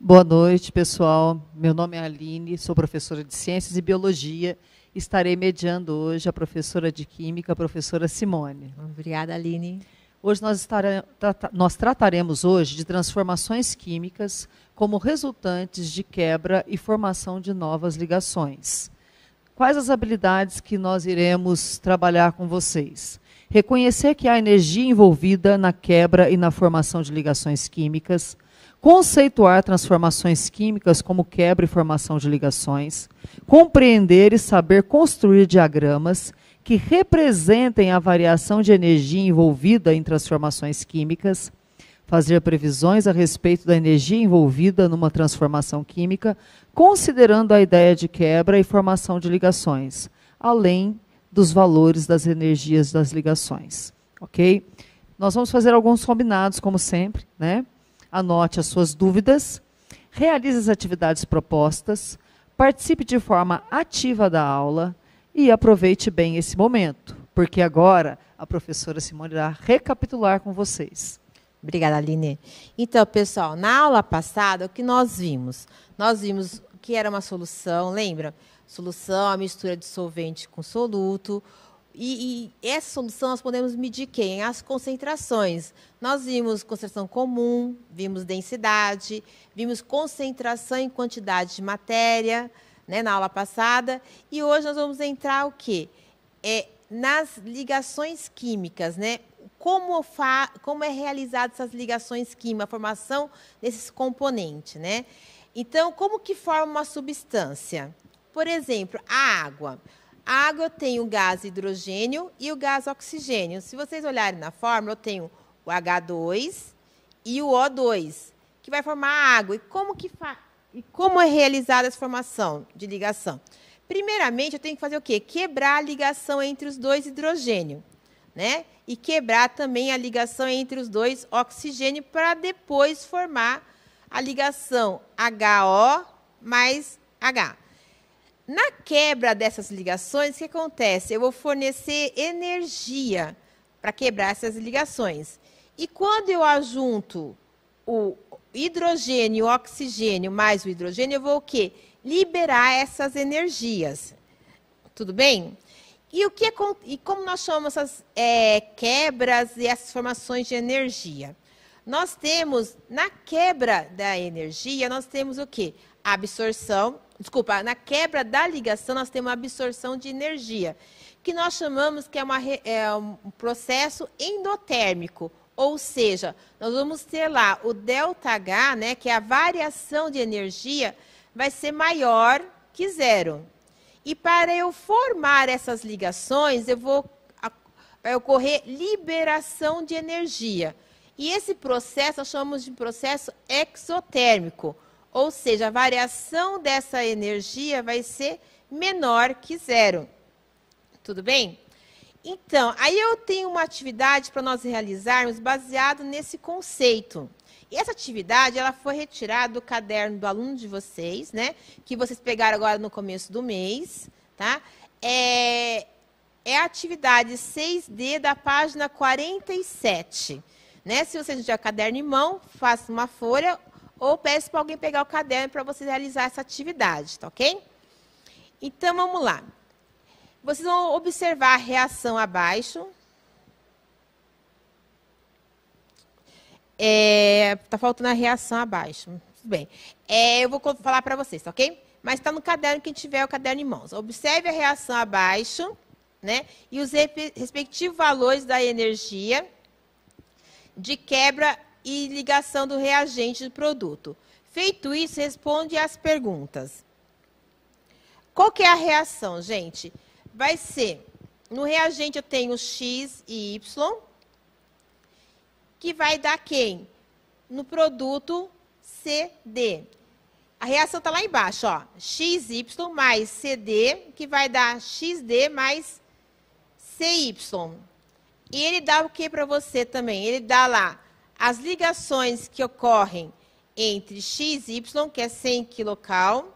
Boa noite, pessoal. Meu nome é Aline, sou professora de Ciências e Biologia. Estarei mediando hoje a professora de Química, a professora Simone. Obrigada, Aline. Hoje nós trataremos hoje de transformações químicas como resultantes de quebra e formação de novas ligações. Quais as habilidades que nós iremos trabalhar com vocês? Reconhecer que há energia envolvida na quebra e na formação de ligações químicas, conceituar transformações químicas como quebra e formação de ligações, compreender e saber construir diagramas que representem a variação de energia envolvida em transformações químicas, fazer previsões a respeito da energia envolvida numa transformação química, considerando a ideia de quebra e formação de ligações, além dos valores das energias das ligações. Ok? Nós vamos fazer alguns combinados, como sempre, né? Anote as suas dúvidas, realize as atividades propostas, participe de forma ativa da aula e aproveite bem esse momento, porque agora a professora Simone irá recapitular com vocês. Obrigada, Aline. Então, pessoal, na aula passada, o que nós vimos? Nós vimos que era uma solução, lembra? Solução, a mistura de solvente com soluto. E essa solução nós podemos medir quem? As concentrações. Nós vimos concentração comum, vimos densidade, vimos concentração em quantidade de matéria, né, na aula passada. E hoje nós vamos entrar o quê? Nas ligações químicas, né? Como é realizada essas ligações químicas, a formação desses componentes, né? Então, como que forma uma substância? Por exemplo, a água. A água eu tenho o gás hidrogênio e o gás oxigênio. Se vocês olharem na fórmula, eu tenho o H2 e o O2, que vai formar a água. E como é realizada essa formação de ligação? Primeiramente, eu tenho que fazer o quê? Quebrar a ligação entre os dois hidrogênios, né? E quebrar também a ligação entre os dois oxigênio para depois formar a ligação HO mais H. Na quebra dessas ligações, o que acontece? Eu vou fornecer energia para quebrar essas ligações. E quando eu ajunto o hidrogênio e o oxigênio mais o hidrogênio, eu vou o quê? Liberar essas energias. Tudo bem? E como nós chamamos essas quebras e essas formações de energia? Nós temos, na quebra da energia, nós temos o quê? A absorção. Desculpa, na quebra da ligação, nós temos uma absorção de energia, que nós chamamos que é um processo endotérmico, ou seja, nós vamos ter lá o ΔH, né, que é a variação de energia, vai ser maior que zero. E para eu formar essas ligações, vai ocorrer liberação de energia. E esse processo nós chamamos de processo exotérmico. Ou seja, a variação dessa energia vai ser menor que zero. Tudo bem? Então, aí eu tenho uma atividade para nós realizarmos baseado nesse conceito. E essa atividade, ela foi retirada do caderno do aluno de vocês, né? Que vocês pegaram agora no começo do mês, tá? É a atividade 6D da página 47. Né? Se você não tiver o caderno em mão, faça uma folha ou peço para alguém pegar o caderno para você realizar essa atividade, tá ok? Então, vamos lá. Vocês vão observar a reação abaixo. Tá faltando a reação abaixo. Tudo bem. Eu vou falar para vocês, tá ok? Mas está no caderno, quem tiver o caderno em mãos. Observe a reação abaixo, né? E os respectivos valores da energia de quebra e ligação do reagente do produto. Feito isso, responde às perguntas. Qual que é a reação, gente? Vai ser, no reagente eu tenho X e Y, que vai dar quem? No produto CD. A reação está lá embaixo, ó. XY mais CD, que vai dar XD mais CY. E ele dá o que para você também? Ele dá lá as ligações que ocorrem entre X e Y, que é 100 kcal.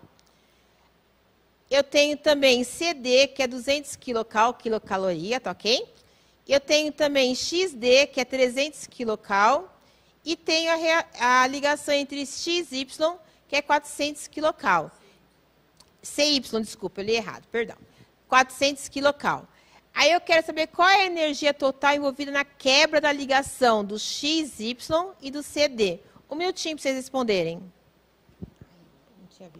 Eu tenho também CD, que é 200 quilocaloria, tá ok? Eu tenho também XD, que é 300 kcal. E tenho a ligação entre XY, que é 400 kcal. CY, desculpa, eu li errado, perdão. 400 kcal. Aí eu quero saber qual é a energia total envolvida na quebra da ligação do XY e do CD. Um minutinho para vocês responderem. Não tinha visto.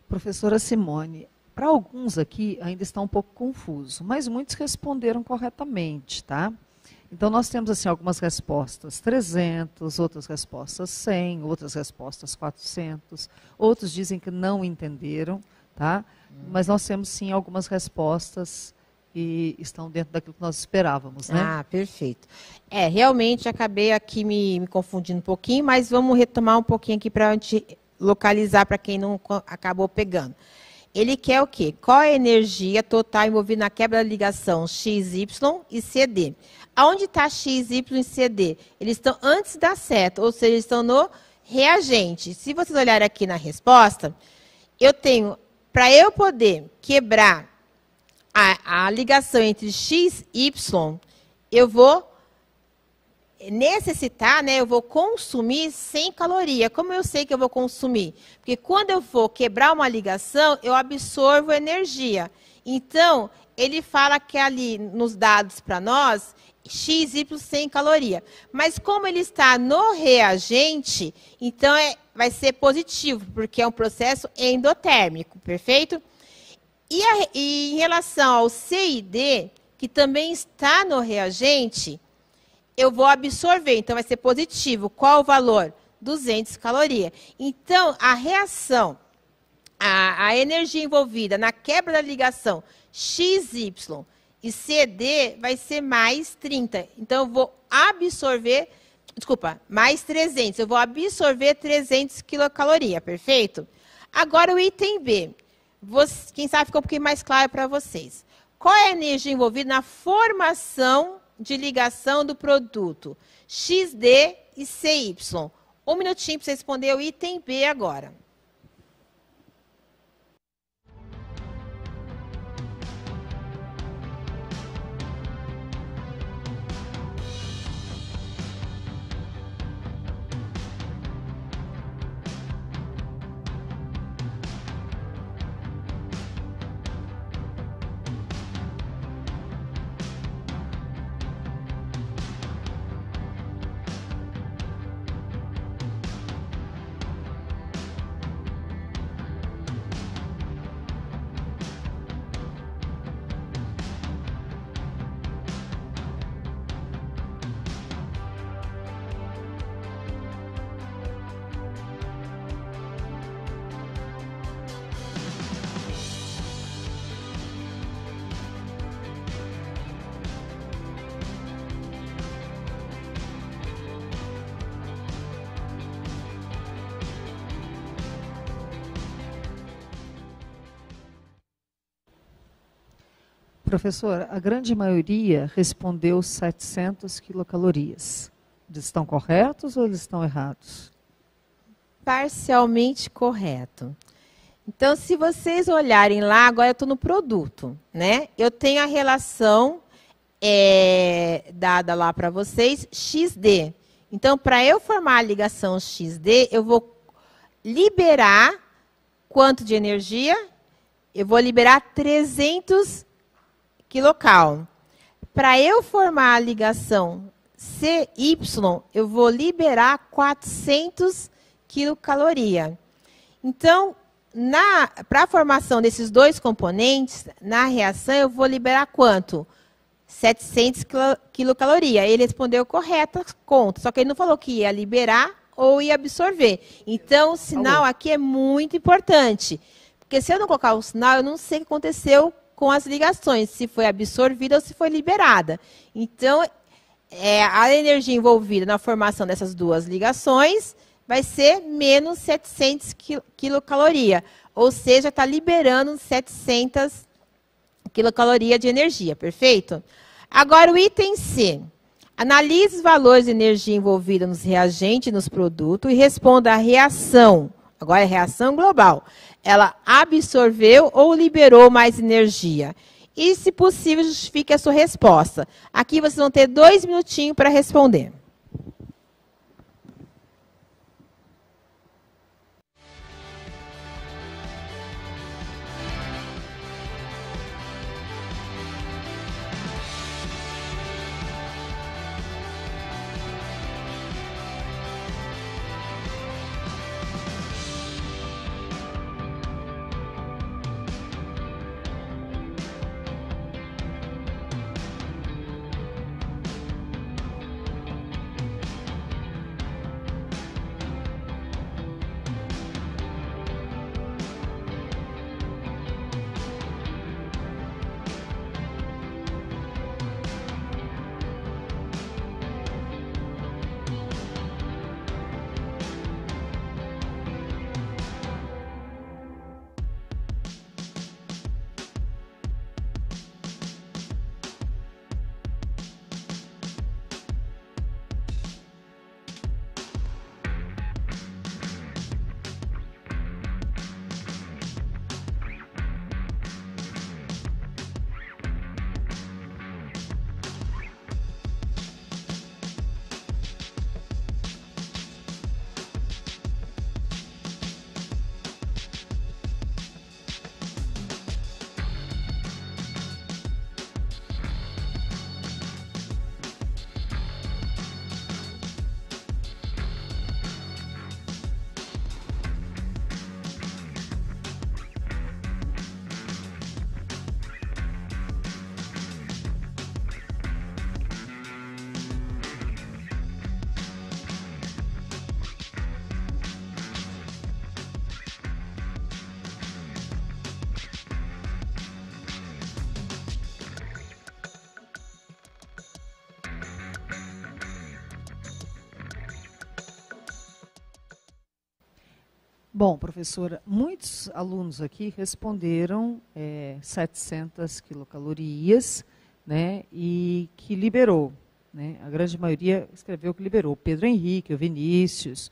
Professora Simone, para alguns aqui ainda está um pouco confuso, mas muitos responderam corretamente, tá? Então, nós temos assim algumas respostas 300, outras respostas 100, outras respostas 400, outros dizem que não entenderam, tá? Mas nós temos sim algumas respostas e estão dentro daquilo que nós esperávamos, né? Ah, perfeito. Realmente acabei aqui me confundindo um pouquinho, mas vamos retomar um pouquinho aqui para a gente localizar para quem não acabou pegando. Ele quer o quê? Qual é a energia total envolvida na quebra da ligação XY e CD? Aonde está XY e CD? Eles estão antes da seta, ou seja, eles estão no reagente. Se vocês olharem aqui na resposta, eu tenho, para eu poder quebrar a ligação entre X e Y, eu vou necessitar, né, eu vou consumir 100 calorias. Como eu sei que eu vou consumir? Porque quando eu for quebrar uma ligação, eu absorvo energia. Então, ele fala que ali nos dados para nós, XY 100 calorias. Mas como ele está no reagente, então vai ser positivo, porque é um processo endotérmico, perfeito? E em relação ao C e D, que também está no reagente, eu vou absorver, então vai ser positivo. Qual o valor? 200 calorias. Então, a reação, a energia envolvida na quebra da ligação XY e CD vai ser mais 30. Então, eu vou absorver, mais 300. Eu vou absorver 300 quilocalorias, perfeito? Agora, o item B. Quem sabe ficou um pouquinho mais claro para vocês. Qual é a energia envolvida na formação de ligação do produto XD e CY? Um minutinho para você responder o item B agora. Professor, a grande maioria respondeu 700 quilocalorias. Eles estão corretos ou eles estão errados? Parcialmente correto. Então, se vocês olharem lá, agora eu estou no produto, né? Eu tenho a relação dada lá para vocês, XD. Então, para eu formar a ligação XD, eu vou liberar quanto de energia? Eu vou liberar 300 kcal. Para eu formar a ligação CY, eu vou liberar 400 quilocaloria. Então, para a formação desses dois componentes, na reação, eu vou liberar quanto? 700 quilocaloria. Ele respondeu correta conta, só que ele não falou que ia liberar ou ia absorver. Então, o sinal aqui é muito importante. Porque se eu não colocar o sinal, eu não sei o que aconteceu com as ligações, se foi absorvida ou se foi liberada. Então, a energia envolvida na formação dessas duas ligações vai ser menos 700 quilocaloria. Ou seja, está liberando 700 quilocaloria de energia, perfeito? Agora, o item C. Analise os valores de energia envolvida nos reagentes e nos produtos e responda à reação. Agora é reação global. Ela absorveu ou liberou mais energia? E, se possível, justifique a sua resposta. Aqui vocês vão ter 2 minutinhos para responder. Bom, professora, muitos alunos aqui responderam 700 quilocalorias, né, e que liberou. Né, a grande maioria escreveu que liberou. O Pedro Henrique, o Vinícius,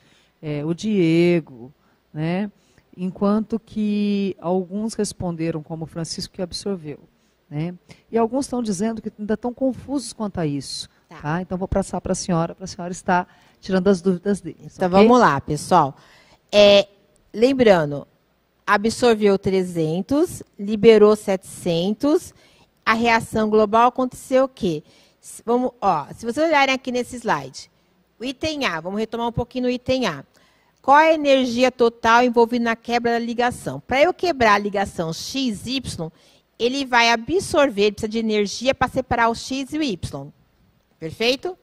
o Diego, né, enquanto que alguns responderam, como o Francisco, que absorveu. Né, e alguns estão dizendo que ainda estão confusos quanto a isso. Tá? Então, vou passar para a senhora estar tirando as dúvidas deles. Então, okay? Vamos lá, pessoal. Lembrando, absorveu 300, liberou 700, a reação global aconteceu o quê? Se vocês olharem aqui nesse slide, o item A, vamos retomar um pouquinho no item A. Qual é a energia total envolvida na quebra da ligação? Para eu quebrar a ligação XY, ele vai absorver, ele precisa de energia para separar o X e o Y. Perfeito?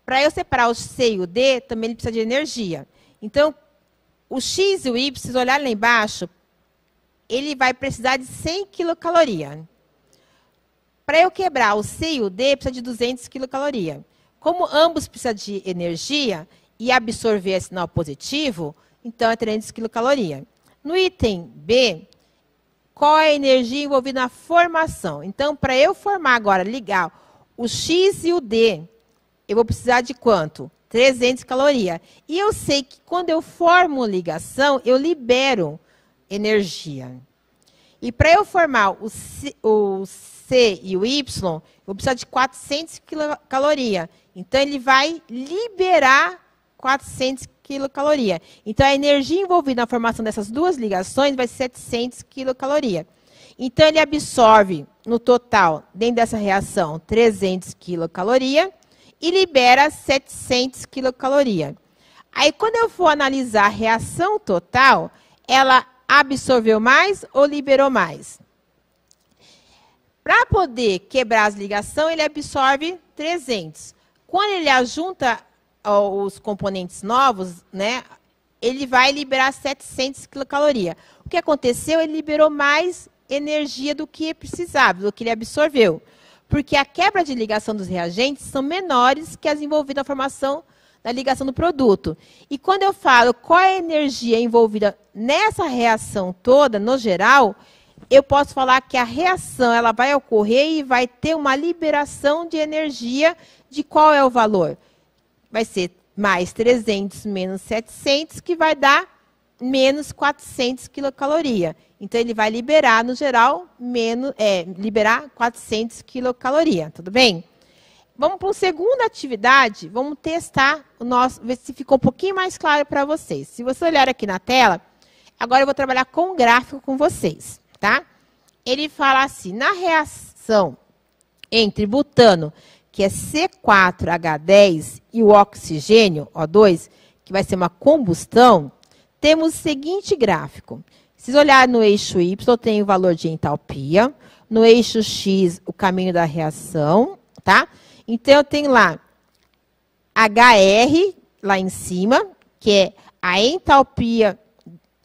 Para eu separar o C e o D, também ele precisa de energia. Então, o X e o Y, se vocês olharem lá embaixo, ele vai precisar de 100 quilocaloria. Para eu quebrar o C e o D, precisa de 200 quilocaloria. Como ambos precisam de energia e absorver esse sinal positivo, então é 300 quilocaloria. No item B, qual é a energia envolvida na formação? Então, para eu formar agora, ligar o X e o D, eu vou precisar de quanto? 300 calorias. E eu sei que quando eu formo ligação, eu libero energia. E para eu formar o C e o Y, eu vou precisar de 400 quilocalorias. Então, ele vai liberar 400 quilocalorias. Então, a energia envolvida na formação dessas duas ligações vai ser 700 quilocalorias. Então, ele absorve, no total, dentro dessa reação, 300 quilocalorias e libera 700 quilocalorias. Aí, quando eu for analisar a reação total, ela absorveu mais ou liberou mais? Para poder quebrar as ligações, ele absorve 300. Quando ele ajunta os componentes novos, né, ele vai liberar 700 quilocalorias. O que aconteceu? Ele liberou mais energia do que precisava, do que ele absorveu. Porque a quebra de ligação dos reagentes são menores que as envolvidas na formação da ligação do produto. E quando eu falo qual é a energia envolvida nessa reação toda, no geral, eu posso falar que a reação ela vai ocorrer e vai ter uma liberação de energia de qual é o valor? Vai ser mais 300 menos 700, que vai dar menos 400 quilocalorias. Então, ele vai liberar, no geral, liberar 400 quilocalorias. Tudo bem? Vamos para a segunda atividade. Vamos testar o nosso, ver se ficou um pouquinho mais claro para vocês. Se você olhar aqui na tela, agora eu vou trabalhar com um gráfico com vocês, tá? Ele fala assim, na reação entre butano, que é C4H10, e o oxigênio, O2, que vai ser uma combustão, temos o seguinte gráfico. Se vocês olharem no eixo Y, tem o valor de entalpia. No eixo X, o caminho da reação, tá? Então, eu tenho lá HR, lá em cima, que é a entalpia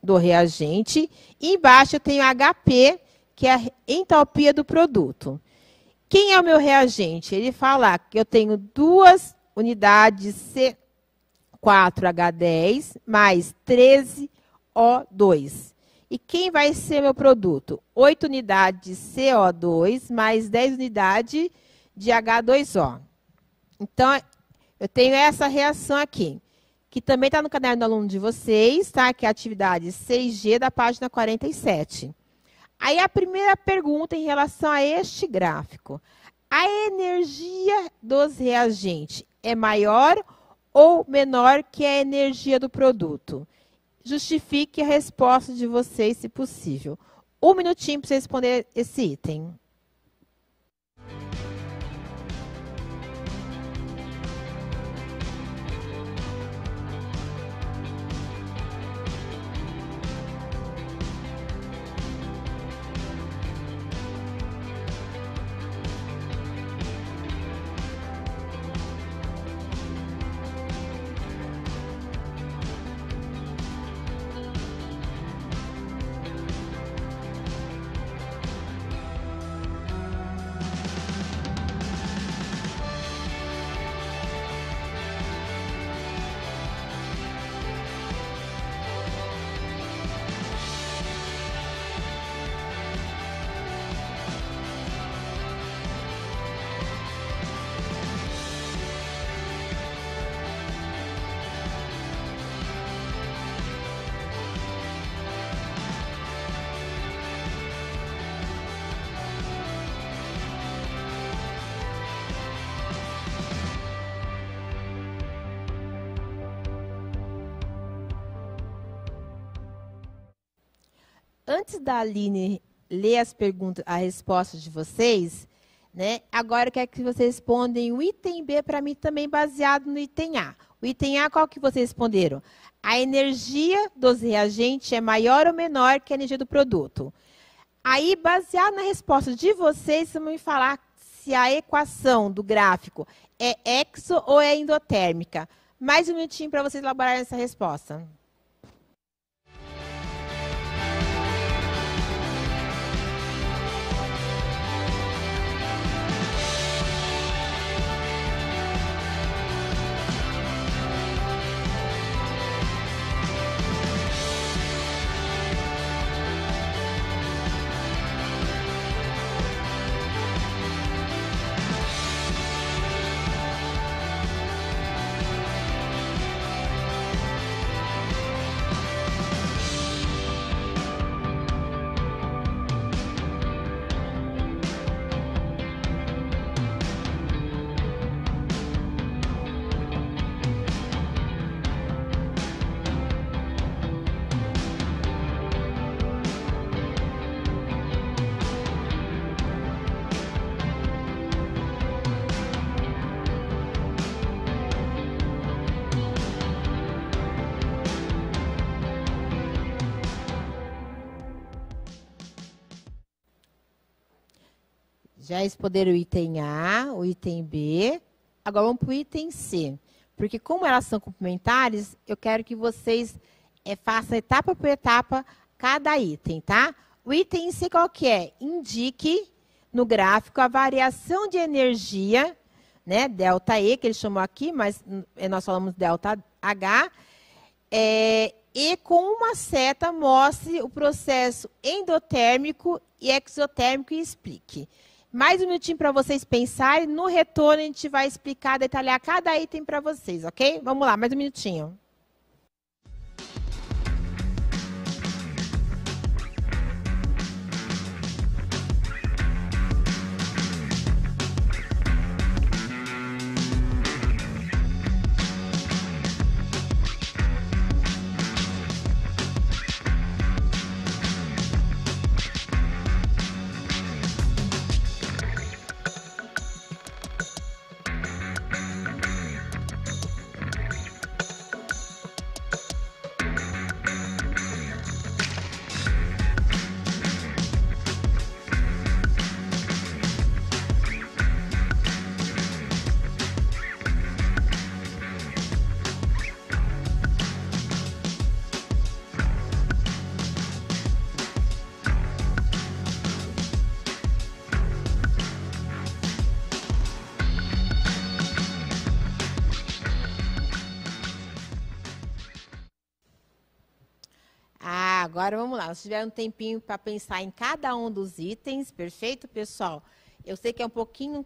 do reagente. E embaixo eu tenho HP, que é a entalpia do produto. Quem é o meu reagente? Ele fala que eu tenho 2 unidades C4H10 mais 13O2. E quem vai ser meu produto? 8 unidades de CO2 mais 10 unidades de H2O. Então, eu tenho essa reação aqui, que também está no caderno do aluno de vocês, tá? Que é a atividade 6G da página 47. Aí, a primeira pergunta em relação a este gráfico. A energia dos reagentes é maior ou menor que a energia do produto? Justifique a resposta de vocês, se possível. 1 minutinho para você responder esse item. Antes da Aline ler as perguntas, a resposta de vocês, né? Agora eu quero que vocês respondam o item B para mim também baseado no item A. O item A, qual que vocês responderam? A energia dos reagentes é maior ou menor que a energia do produto? Aí, baseado na resposta de vocês, vocês vão me falar se a equação do gráfico é exo ou é endotérmica. Mais um minutinho para vocês elaborarem essa resposta. Já responderam o item A, o item B. Agora vamos para o item C. Porque como elas são complementares, eu quero que vocês façam etapa por etapa cada item, tá? O item C qual que é? Indique no gráfico a variação de energia, né? Delta E, que ele chamou aqui, mas nós falamos delta H. E com uma seta mostre o processo endotérmico e exotérmico e explique. Mais um minutinho para vocês pensarem. No retorno, a gente vai explicar, detalhar cada item para vocês, ok? Vamos lá, mais um minutinho. Agora vamos lá, se tiver um tempinho para pensar em cada um dos itens, perfeito, pessoal? Eu sei que é um pouquinho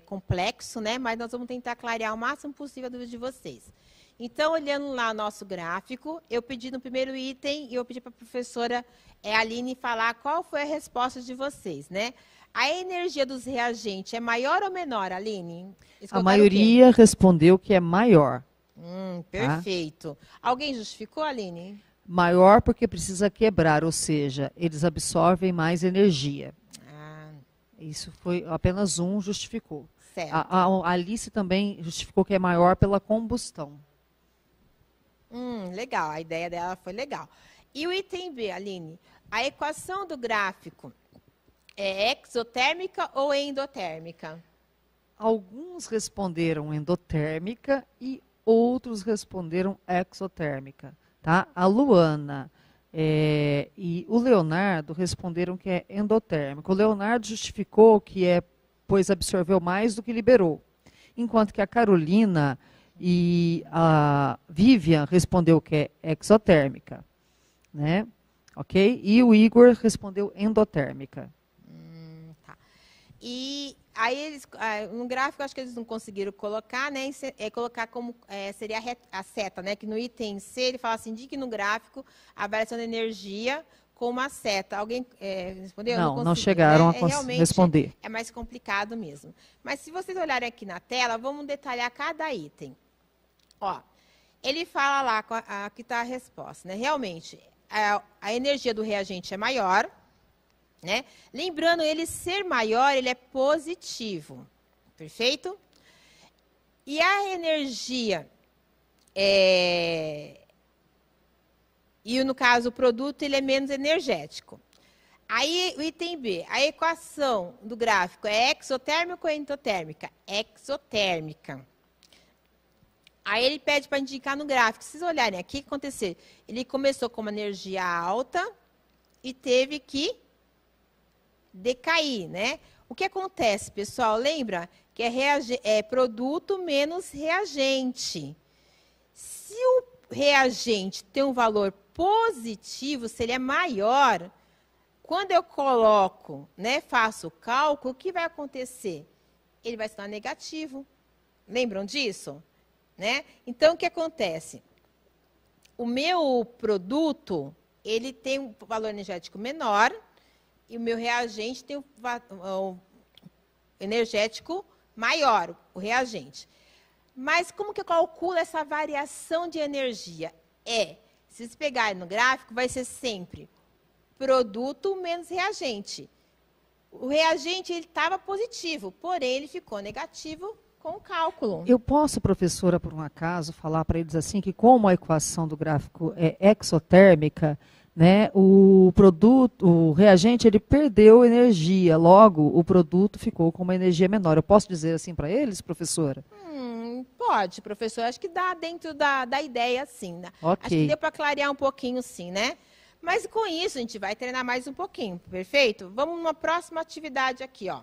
complexo, né? Mas nós vamos tentar clarear o máximo possível a dúvida de vocês. Então, olhando lá o nosso gráfico, eu pedi no primeiro item e eu pedi para a professora Aline falar qual foi a resposta de vocês, né? A energia dos reagentes é maior ou menor, Aline? A maioria respondeu que é maior. Perfeito. Tá? Alguém justificou, Aline? Maior porque precisa quebrar, ou seja, eles absorvem mais energia. Isso foi apenas um justificou. Certo. A Alice também justificou que é maior pela combustão. Legal, a ideia dela foi legal. E o item B, Aline? A equação do gráfico é exotérmica ou endotérmica? Alguns responderam endotérmica e outros responderam exotérmica. Tá? A Luana e o Leonardo responderam que é endotérmico. O Leonardo justificou que pois absorveu mais do que liberou. Enquanto que a Carolina e a Vivian respondeu que é exotérmica. Né? Ok? E o Igor respondeu endotérmica. Tá. E aí, no gráfico, acho que eles não conseguiram colocar, né? Colocar como seria a seta, né? Que no item C, ele fala assim, indique no gráfico a variação de energia com uma seta. Alguém respondeu? Não chegaram a responder. É mais complicado mesmo. Mas se vocês olharem aqui na tela, vamos detalhar cada item. Ó, ele fala lá, aqui está a resposta, né? Realmente, a energia do reagente é maior, né? Lembrando, ele ser maior, ele é positivo. Perfeito? E a energia, e no caso o produto, ele é menos energético. Aí o item B, a equação do gráfico é exotérmica ou endotérmica? Exotérmica. Aí ele pede para indicar no gráfico. Se vocês olharem aqui, o que aconteceu? Ele começou com uma energia alta e teve que decair, né? O que acontece, pessoal? Lembra que é produto menos reagente. Se o reagente tem um valor positivo, se ele é maior, quando eu coloco, né, faço o cálculo, o que vai acontecer? Ele vai estar negativo. Lembram disso? Né? Então, o que acontece? O meu produto, ele tem um valor energético menor, e o meu reagente tem o energético maior, o reagente. Mas como que eu calculo essa variação de energia? Se vocês pegarem no gráfico, vai ser sempre produto menos reagente. O reagente estava positivo, porém ele ficou negativo com o cálculo. Eu posso, professora, por um acaso, falar para eles assim que como a equação do gráfico é exotérmica, né, o produto, o reagente, ele perdeu energia, logo o produto ficou com uma energia menor. Eu posso dizer assim para eles, professora? Pode, professor. Acho que dá dentro da ideia, sim. Né? Ok. Acho que deu para clarear um pouquinho, sim, né? Mas com isso, a gente vai treinar mais um pouquinho, perfeito? Vamos numa próxima atividade aqui, ó.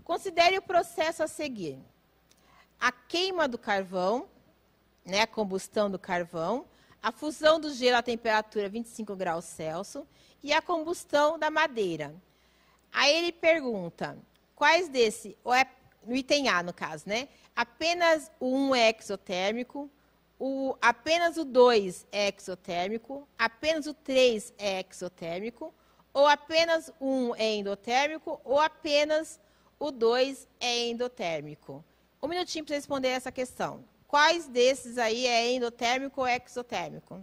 Considere o processo a seguir. A queima do carvão, né, a combustão do carvão, a fusão do gelo a temperatura 25 graus Celsius e a combustão da madeira. Aí ele pergunta, quais desse, ou é no item A, no caso, né? Apenas o 1 é exotérmico, apenas o 2 é exotérmico, apenas o 3 é exotérmico, ou apenas o 1 é endotérmico, ou apenas o 2 é endotérmico. Um minutinho para responder essa questão. Quais desses aí é endotérmico ou exotérmico?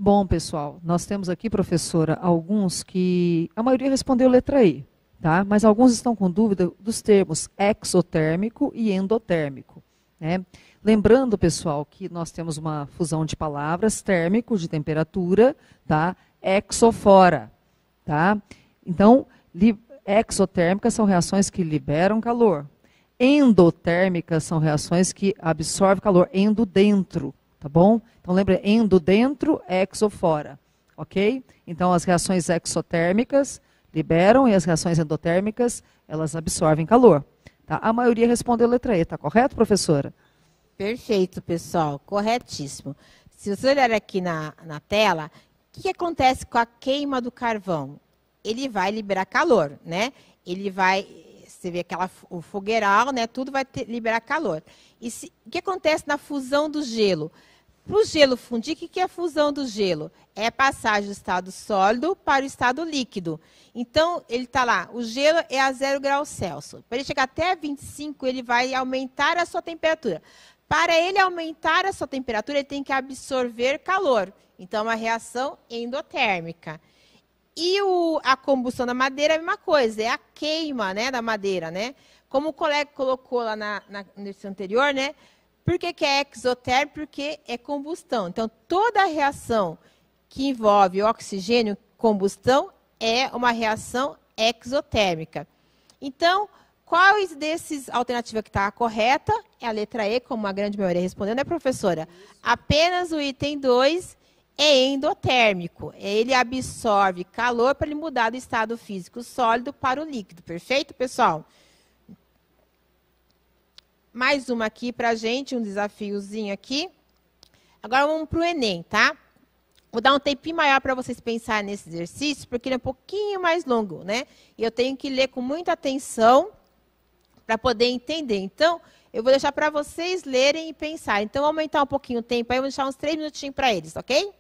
Bom, pessoal, nós temos aqui, professora, alguns que... A maioria respondeu letra E, tá? Mas alguns estão com dúvida dos termos exotérmico e endotérmico, né? Lembrando, pessoal, que nós temos uma fusão de palavras, térmico, de temperatura, tá? Exofora, tá? Então, exotérmicas são reações que liberam calor. Endotérmicas são reações que absorvem calor, endo dentro. Tá bom? Então, lembra, endo dentro, exo fora. Ok? Então, as reações exotérmicas liberam e as reações endotérmicas, elas absorvem calor. Tá? A maioria respondeu letra E, tá correto, professora? Perfeito, pessoal. Corretíssimo. Se você olhar aqui na tela, o que acontece com a queima do carvão? Ele vai liberar calor, né? Ele vai... Você vê o fogueiral, né? Tudo vai liberar calor. E o que acontece na fusão do gelo? Para o gelo fundir, o que é a fusão do gelo? É a passagem do estado sólido para o estado líquido. Então, ele está lá, o gelo é a 0 graus Celsius. Para ele chegar até 25, ele vai aumentar a sua temperatura. Para ele aumentar a sua temperatura, ele tem que absorver calor. Então, é uma reação endotérmica. E a combustão da madeira é a mesma coisa, é a queima, né, da madeira, né? Como o colega colocou lá na lição anterior, né? Por que é exotérmico? Porque é combustão. Então, toda reação que envolve oxigênio, combustão, é uma reação exotérmica. Então, quais desses alternativas que está correta? É a letra E, como a grande maioria respondeu, né, professora? Apenas o item 2 é endotérmico. Ele absorve calor para ele mudar do estado físico sólido para o líquido. Perfeito, pessoal? Mais uma aqui para a gente, um desafiozinho aqui. Agora vamos para o Enem, tá? Vou dar um tempinho maior para vocês pensarem nesse exercício, porque ele é um pouquinho mais longo, né? E eu tenho que ler com muita atenção para poder entender. Então, eu vou deixar para vocês lerem e pensarem. Então, vou aumentar um pouquinho o tempo aí, vou deixar uns 3 minutinhos para eles, ok?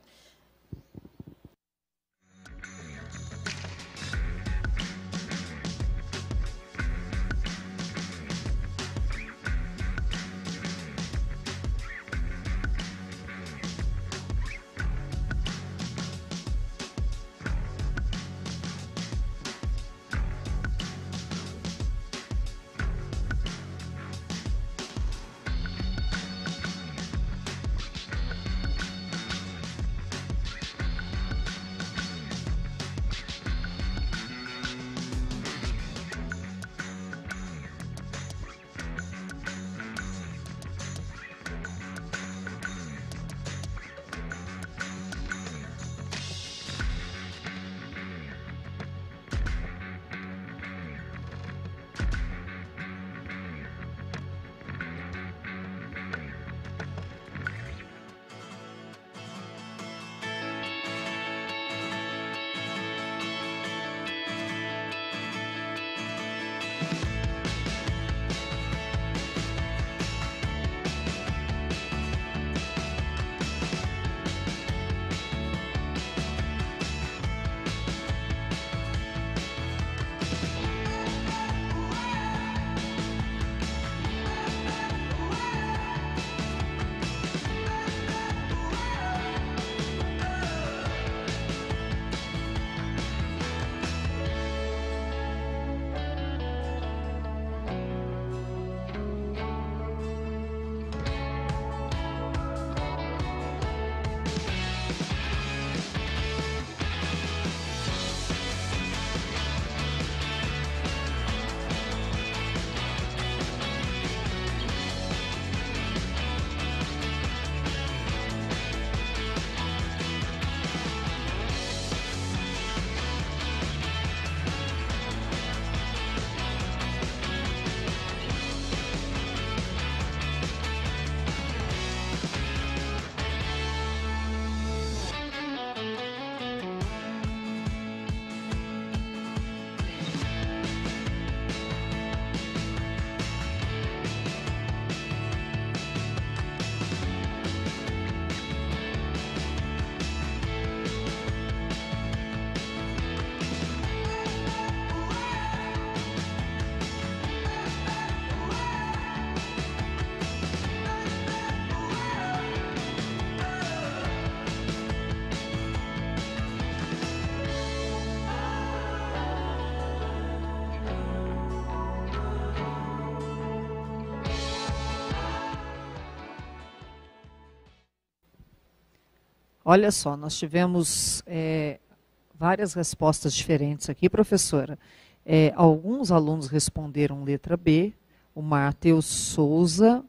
Olha só, nós tivemos várias respostas diferentes aqui, professora. Alguns alunos responderam letra B, o Matheus Rosa,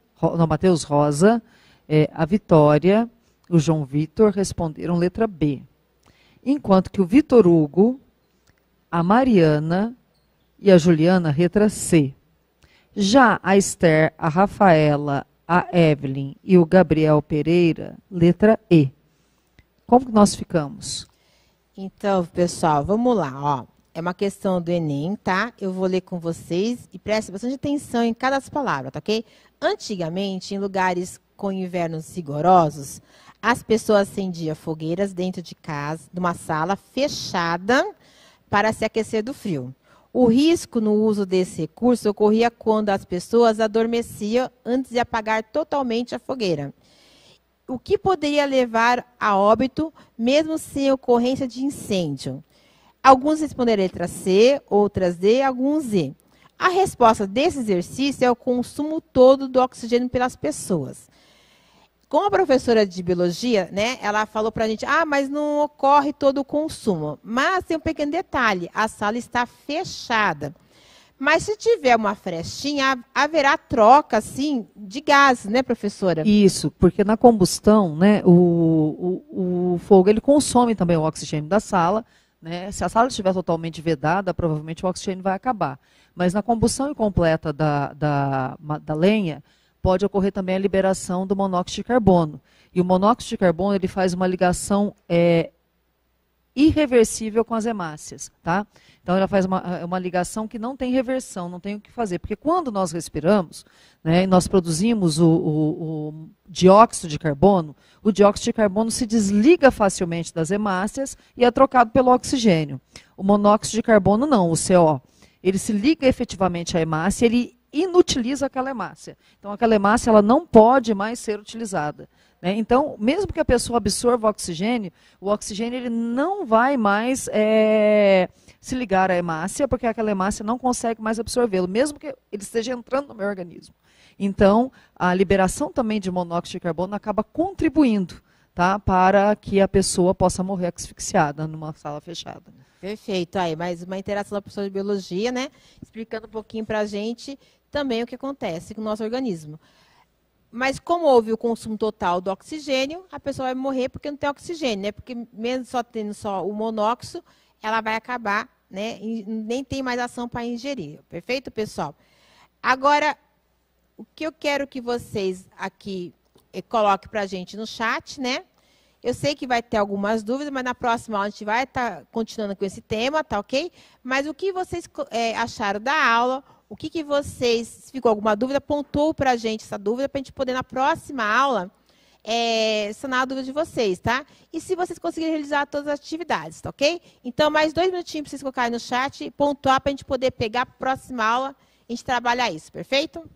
a Vitória, o João Vitor responderam letra B. Enquanto que o Vitor Hugo, a Mariana e a Juliana, letra C. Já a Esther, a Rafaela, a Evelyn e o Gabriel Pereira, letra E. Como que nós ficamos? Então, pessoal, vamos lá, ó. É uma questão do Enem, tá? Eu vou ler com vocês e preste bastante atenção em cada palavra, tá ok? Antigamente, em lugares com invernos rigorosos, as pessoas acendiam fogueiras dentro de casa, de uma sala fechada para se aquecer do frio. O risco no uso desse recurso ocorria quando as pessoas adormeciam antes de apagar totalmente a fogueira, o que poderia levar a óbito, mesmo sem ocorrência de incêndio. Alguns responderam a letra C, outras D, alguns Z. A resposta desse exercício é o consumo todo do oxigênio pelas pessoas. Como a professora de biologia, né, ela falou para a gente, mas não ocorre todo o consumo. Mas tem um pequeno detalhe, a sala está fechada. Mas se tiver uma frestinha, haverá troca, assim, de gases, né, professora? Isso, porque na combustão, né, o fogo ele consome também o oxigênio da sala, né? Se a sala estiver totalmente vedada, provavelmente o oxigênio vai acabar. Mas na combustão incompleta da lenha, pode ocorrer também a liberação do monóxido de carbono. E o monóxido de carbono ele faz uma ligação irreversível com as hemácias, tá? Então, ela faz uma ligação que não tem reversão, não tem o que fazer. Porque quando nós respiramos, né, nós produzimos o dióxido de carbono, o dióxido de carbono se desliga facilmente das hemácias e é trocado pelo oxigênio. O monóxido de carbono não, o CO. Ele se liga efetivamente à hemácia, ele inutiliza aquela hemácia. Então, aquela hemácia ela não pode mais ser utilizada. Né? Então, mesmo que a pessoa absorva o oxigênio ele não vai mais se ligar à hemácia, porque aquela hemácia não consegue mais absorvê-lo, mesmo que ele esteja entrando no meu organismo. Então, a liberação também de monóxido de carbono acaba contribuindo, tá, para que a pessoa possa morrer asfixiada numa sala fechada. Perfeito. Aí, mais uma interação da professora de biologia, né? Explicando um pouquinho para a gente também o que acontece com o nosso organismo. Mas como houve o consumo total do oxigênio, a pessoa vai morrer porque não tem oxigênio, né? Porque mesmo tendo só o monóxido, ela vai acabar, né? E nem tem mais ação para ingerir. Perfeito, pessoal? Agora, o que eu quero que vocês aqui coloquem para a gente no chat, né? Eu sei que vai ter algumas dúvidas, mas na próxima aula a gente vai estar continuando com esse tema, tá ok? Mas o que vocês acharam da aula? O que vocês, se ficou alguma dúvida, pontuou para a gente essa dúvida, para a gente poder, na próxima aula, sanar a dúvida de vocês, tá? E se vocês conseguirem realizar todas as atividades, tá ok? Então, mais 2 minutinhos para vocês colocarem no chat e pontuar para a gente poder pegar para a próxima aula e a gente trabalhar isso, perfeito?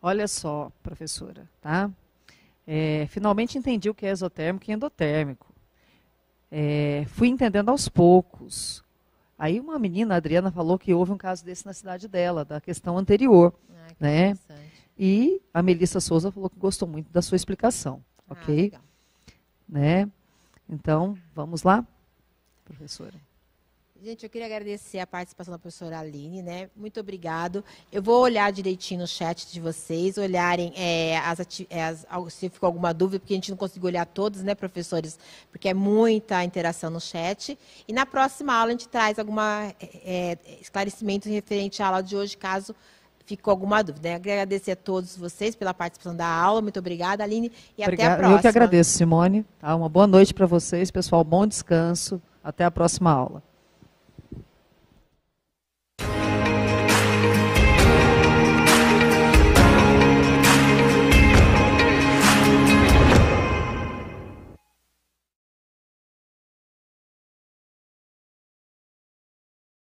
Olha só, professora, tá? Finalmente entendi o que é exotérmico e endotérmico. Fui entendendo aos poucos. Aí uma menina, a Adriana, falou que houve um caso desse na cidade dela, da questão anterior. Que né? interessante. E a Melissa Souza falou que gostou muito da sua explicação. Ok? Legal. Né? Então, vamos lá, professora. Gente, eu queria agradecer a participação da professora Aline, né? Muito obrigado. Eu vou olhar direitinho no chat de vocês, olharem se ficou alguma dúvida, porque a gente não conseguiu olhar todos, né, professores? Porque é muita interação no chat. E na próxima aula a gente traz alguma esclarecimento referente à aula de hoje, caso ficou alguma dúvida. Né? Agradecer a todos vocês pela participação da aula. Muito obrigada, Aline. E até a próxima. Eu que agradeço, Simone. Tá? Uma boa noite para vocês, pessoal. Bom descanso. Até a próxima aula.